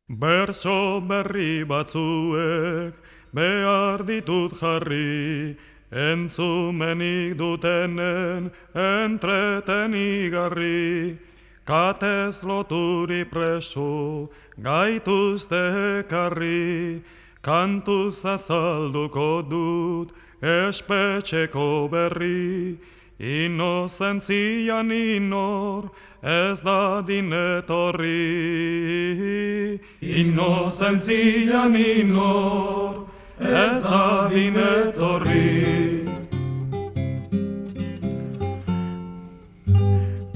Bertso berri batzuek behar ditut jarri, entzumenik dutenen entretenigarri. Katez loturi preso gaituzte ekarri, kantuz azalduko dut espetxeko berri. Inozentzian inor ez dadin etorri. Inozentzian inor ez dadin etorri.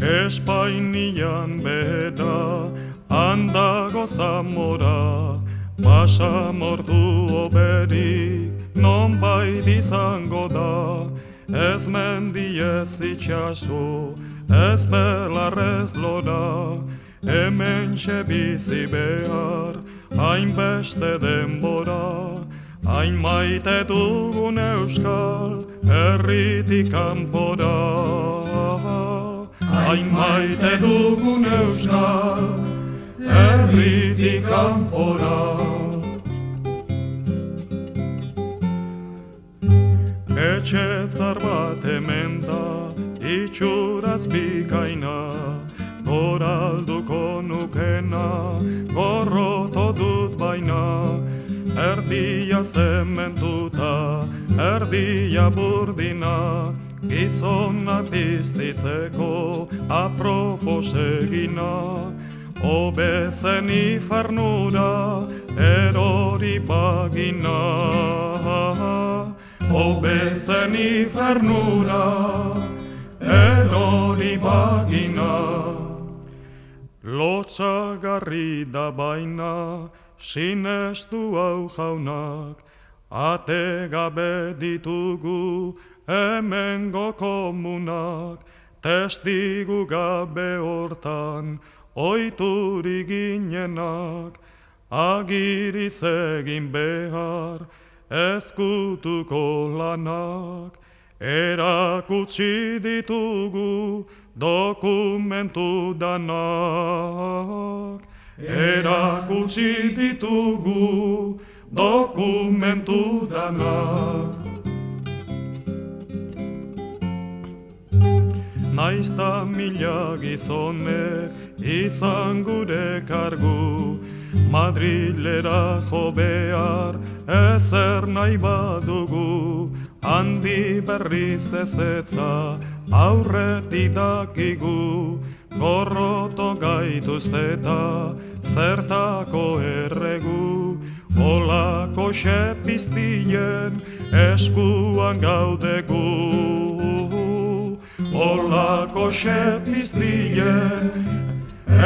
Espainian beda handago Zamora, basamortu oberik nonbait izango da. Ez mendi ez itxaso, ez belar ez lora, hementxe bizi behar, hainbeste denbora. Hain maite dugun euskal herritik kanpora. Hain maite dugun euskal herritik kanpora. Etxetzar bat hemen da, itxuraz bikaina, goralduko nukena, gorroto dut baina. Erdia zementuta, erdia burdina, gizonak biztitzeko apropos egina. Obezen ifernura, erori bagina. Obezen ifernura, erori bagina. Lotsagarri da baina, sinestu hau jaunak, ate gabe ditugu hemengo komunak, testigu gabe hortan oiturik ginenak, agiriz egin behar ezkutuko lanak, erakutsi ditugu dokumentu danak. Erakutsi ditugu dokumentu danak. Naizta mila gizonek izan gure kargu, Madrilera jo behar ezer nahi badugu. Handi berriz ezetza aurretik dakigu, gorroto gaituzteta zertako erregu. Olako xepiztien eskuan gaudegu. Olako xepiztien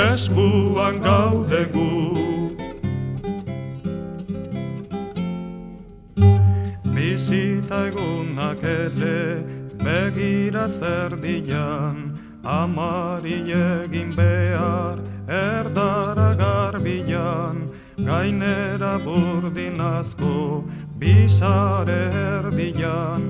eskuan gaudegu. Bizita egunak ere begira zerdian, amari egin behar erdara garbian. Gainera burdinazko bizare erdian,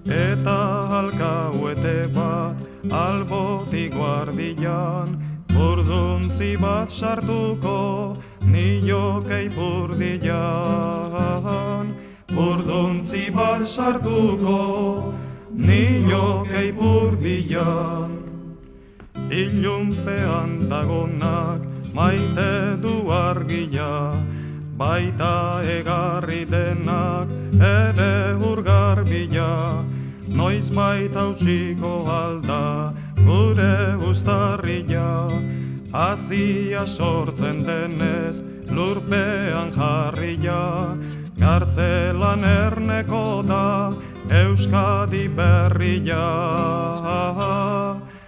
eta alkauete bat albotik guardian. Burduntzi bat sartuko niokei burdian. Burduntzi bat sartuko niokei burdian. Ilunpean dagonak maite du argia, baita egarri denak ere urgarbila. Noiz baita utziko alda gure uztarria, hazia sortzen denez lurpean jarria. Gartzelan erneko da Euskadi berria.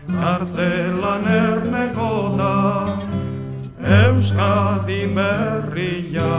Gartzelan erneko da Euskadi berria.